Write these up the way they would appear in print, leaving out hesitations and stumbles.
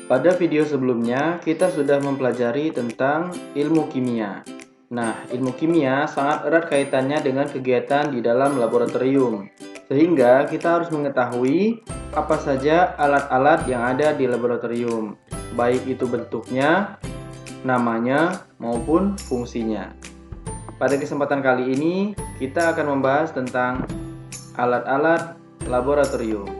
Pada video sebelumnya, kita sudah mempelajari tentang ilmu kimia. Nah, ilmu kimia sangat erat kaitannya dengan kegiatan di dalam laboratorium. Sehingga kita harus mengetahui apa saja alat-alat yang ada di laboratorium, baik itu bentuknya, namanya, maupun fungsinya. Pada kesempatan kali ini, kita akan membahas tentang alat-alat laboratorium.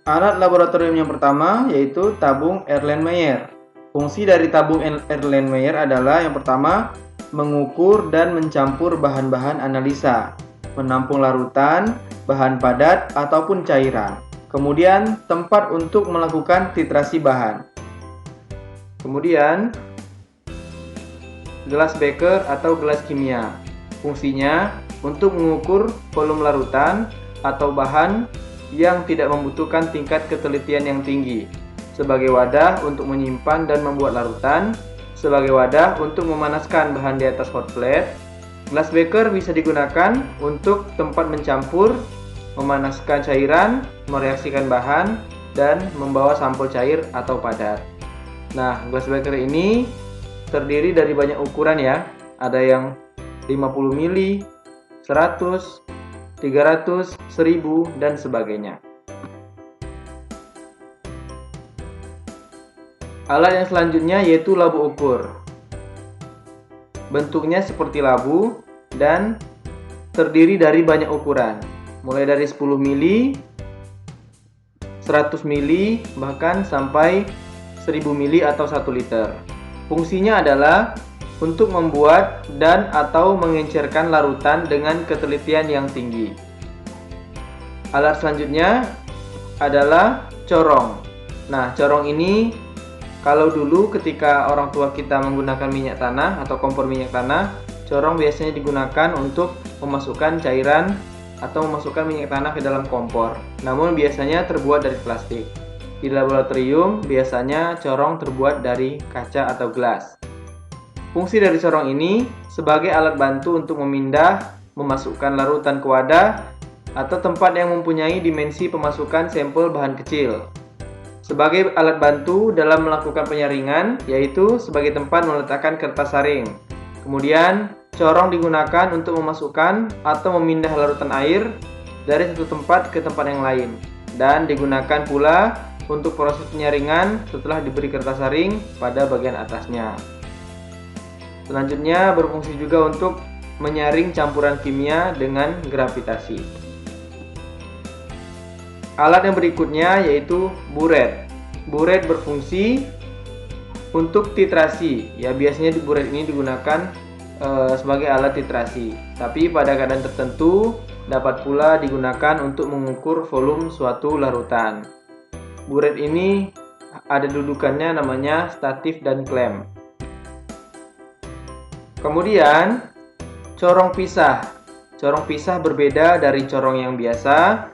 Alat laboratorium yang pertama yaitu tabung Erlenmeyer. Fungsi dari tabung Erlenmeyer adalah yang pertama, mengukur dan mencampur bahan-bahan analisa, menampung larutan, bahan padat ataupun cairan. Kemudian, tempat untuk melakukan titrasi bahan. Kemudian, gelas beker atau gelas kimia. Fungsinya untuk mengukur volume larutan atau bahan yang tidak membutuhkan tingkat ketelitian yang tinggi, sebagai wadah untuk menyimpan dan membuat larutan, sebagai wadah untuk memanaskan bahan di atas hot plate. Gelas beker bisa digunakan untuk tempat mencampur, memanaskan cairan, mereaksikan bahan, dan membawa sampel cair atau padat. Nah, gelas beker ini terdiri dari banyak ukuran ya, ada yang 50 ml, 100, 300, 1000, dan sebagainya. Alat yang selanjutnya yaitu labu ukur. Bentuknya seperti labu dan terdiri dari banyak ukuran, mulai dari 10 ml, 100 ml, bahkan sampai 1000 ml atau 1 liter. Fungsinya adalah untuk membuat dan atau mengencerkan larutan dengan ketelitian yang tinggi. Alat selanjutnya adalah corong. Nah, corong ini kalau dulu ketika orang tua kita menggunakan minyak tanah atau kompor minyak tanah, corong biasanya digunakan untuk memasukkan cairan atau memasukkan minyak tanah ke dalam kompor. Namun biasanya terbuat dari plastik. Di laboratorium biasanya corong terbuat dari kaca atau gelas. Fungsi dari corong ini sebagai alat bantu untuk memindah, memasukkan larutan ke wadah, atau tempat yang mempunyai dimensi pemasukan sampel bahan kecil. Sebagai alat bantu dalam melakukan penyaringan, yaitu sebagai tempat meletakkan kertas saring. Kemudian, corong digunakan untuk memasukkan atau memindah larutan air dari satu tempat ke tempat yang lain. Dan digunakan pula untuk proses penyaringan setelah diberi kertas saring pada bagian atasnya. Selanjutnya berfungsi juga untuk menyaring campuran kimia dengan gravitasi. Alat yang berikutnya yaitu buret. Buret berfungsi untuk titrasi. Ya, biasanya di buret ini digunakan sebagai alat titrasi. Tapi pada keadaan tertentu dapat pula digunakan untuk mengukur volume suatu larutan. Buret ini ada dudukannya namanya statif dan klem. Kemudian, corong pisah. Corong pisah berbeda dari corong yang biasa.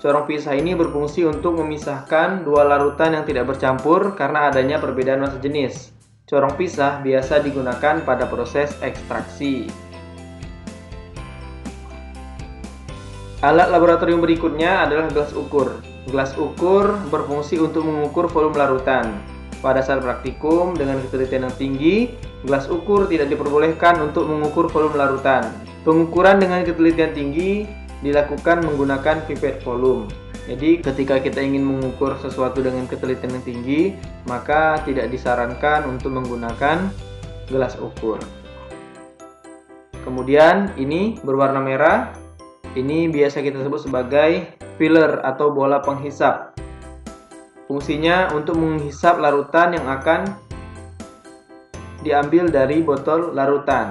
Corong pisah ini berfungsi untuk memisahkan dua larutan yang tidak bercampur karena adanya perbedaan massa jenis. Corong pisah biasa digunakan pada proses ekstraksi. Alat laboratorium berikutnya adalah gelas ukur. Gelas ukur berfungsi untuk mengukur volume larutan. Pada saat praktikum dengan ketelitian yang tinggi, gelas ukur tidak diperbolehkan untuk mengukur volume larutan. Pengukuran dengan ketelitian tinggi dilakukan menggunakan pipet volume. Jadi ketika kita ingin mengukur sesuatu dengan ketelitian yang tinggi, maka tidak disarankan untuk menggunakan gelas ukur. Kemudian ini berwarna merah. Ini biasa kita sebut sebagai filler atau bola penghisap. Fungsinya untuk menghisap larutan yang akan diambil dari botol larutan.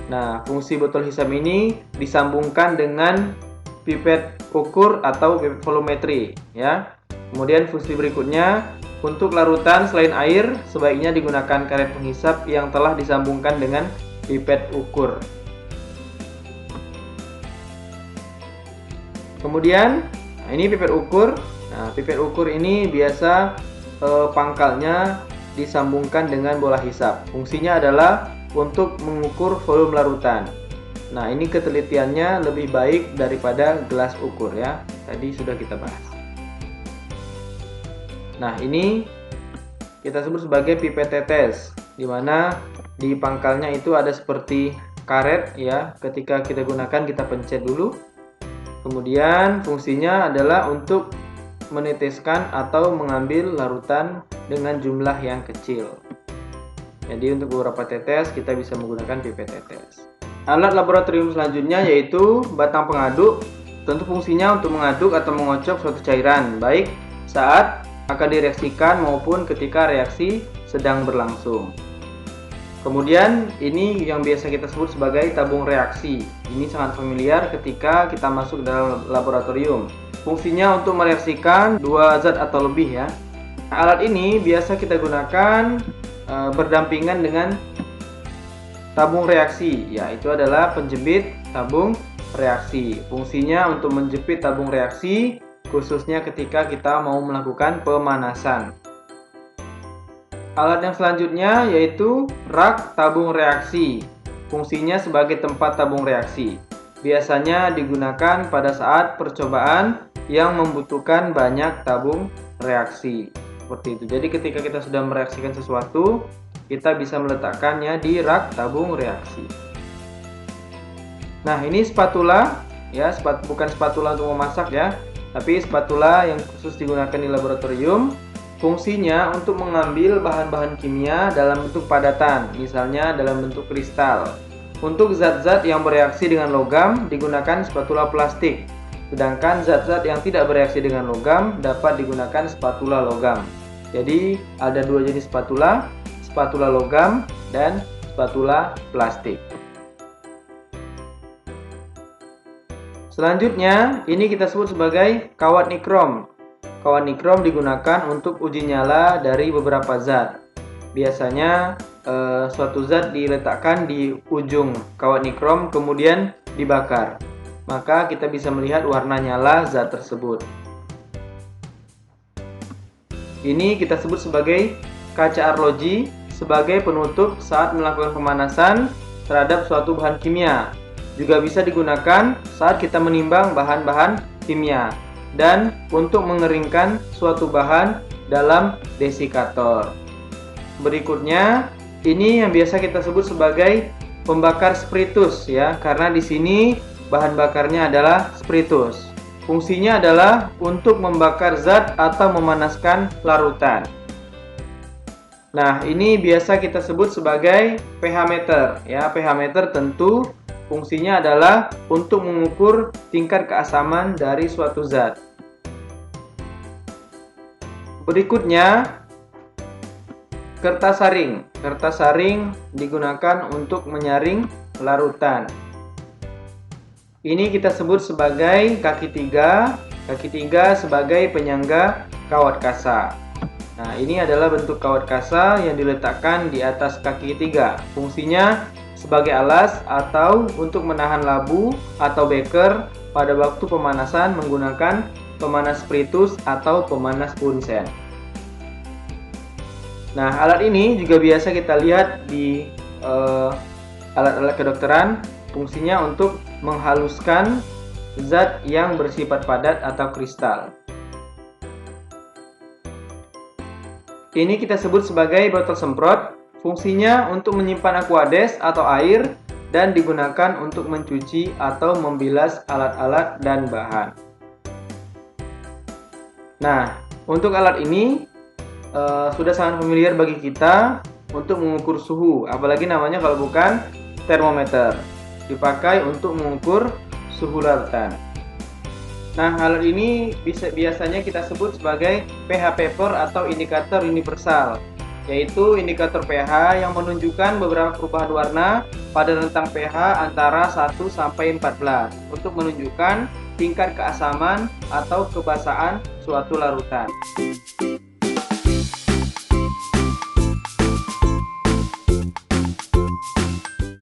Nah, fungsi botol hisap ini disambungkan dengan pipet ukur atau pipet volumetri, ya. Kemudian fungsi berikutnya, untuk larutan selain air sebaiknya digunakan karet penghisap yang telah disambungkan dengan pipet ukur. Kemudian ini pipet ukur. Nah, pipet ukur ini biasa pangkalnya disambungkan dengan bola hisap. Fungsinya adalah untuk mengukur volume larutan. Nah, ini ketelitiannya lebih baik daripada gelas ukur ya. Tadi sudah kita bahas. Nah, ini kita sebut sebagai pipet tetes, di mana di pangkalnya itu ada seperti karet ya. Ketika kita gunakan, kita pencet dulu. Kemudian fungsinya adalah untuk meneteskan atau mengambil larutan dengan jumlah yang kecil. Jadi untuk beberapa tetes kita bisa menggunakan pipet tetes. Alat laboratorium selanjutnya yaitu batang pengaduk. Tentu fungsinya untuk mengaduk atau mengocok suatu cairan, baik saat akan direaksikan maupun ketika reaksi sedang berlangsung. Kemudian ini yang biasa kita sebut sebagai tabung reaksi. Ini sangat familiar ketika kita masuk dalam laboratorium. Fungsinya untuk mereaksikan dua zat atau lebih ya. Alat ini biasa kita gunakan berdampingan dengan tabung reaksi, yaitu adalah penjepit tabung reaksi. Fungsinya untuk menjepit tabung reaksi khususnya ketika kita mau melakukan pemanasan. Alat yang selanjutnya yaitu rak tabung reaksi. Fungsinya sebagai tempat tabung reaksi. Biasanya digunakan pada saat percobaan yang membutuhkan banyak tabung reaksi. Seperti itu. Jadi ketika kita sudah mereaksikan sesuatu, kita bisa meletakkannya di rak tabung reaksi. Nah, ini spatula ya, bukan spatula untuk memasak ya, tapi spatula yang khusus digunakan di laboratorium. Fungsinya untuk mengambil bahan-bahan kimia dalam bentuk padatan, misalnya dalam bentuk kristal. Untuk zat-zat yang bereaksi dengan logam digunakan spatula plastik, sedangkan zat-zat yang tidak bereaksi dengan logam dapat digunakan spatula logam. Jadi ada dua jenis spatula, spatula logam dan spatula plastik. Selanjutnya, ini kita sebut sebagai kawat nikrom. Kawat nikrom digunakan untuk uji nyala dari beberapa zat. Biasanya suatu zat diletakkan di ujung kawat nikrom kemudian dibakar. Maka kita bisa melihat warna nyala zat tersebut. Ini kita sebut sebagai kaca arloji sebagai penutup saat melakukan pemanasan terhadap suatu bahan kimia. Juga bisa digunakan saat kita menimbang bahan-bahan kimia dan untuk mengeringkan suatu bahan dalam desikator. Berikutnya, ini yang biasa kita sebut sebagai pembakar spiritus ya, karena di sini bahan bakarnya adalah spiritus. Fungsinya adalah untuk membakar zat atau memanaskan larutan. Nah, ini biasa kita sebut sebagai pH meter ya. pH meter tentu fungsinya adalah untuk mengukur tingkat keasaman dari suatu zat. Berikutnya, kertas saring. Kertas saring digunakan untuk menyaring larutan. Ini kita sebut sebagai kaki tiga. Kaki tiga sebagai penyangga kawat kasa. Nah, ini adalah bentuk kawat kasa yang diletakkan di atas kaki tiga. Fungsinya sebagai alas atau untuk menahan labu atau beker pada waktu pemanasan menggunakan pemanas spiritus atau pemanas bunsen. Nah, alat ini juga biasa kita lihat di alat-alat kedokteran. Fungsinya untuk menghaluskan zat yang bersifat padat atau kristal. Ini kita sebut sebagai botol semprot. Fungsinya untuk menyimpan aquades atau air dan digunakan untuk mencuci atau membilas alat-alat dan bahan. Nah, untuk alat ini sudah sangat familiar bagi kita untuk mengukur suhu, apalagi namanya kalau bukan termometer. Dipakai untuk mengukur suhu larutan. Nah, alat ini biasanya kita sebut sebagai pH paper atau indikator universal, yaitu indikator pH yang menunjukkan beberapa perubahan warna pada rentang pH antara 1 sampai 14 untuk menunjukkan tingkat keasaman atau kebasahan suatu larutan.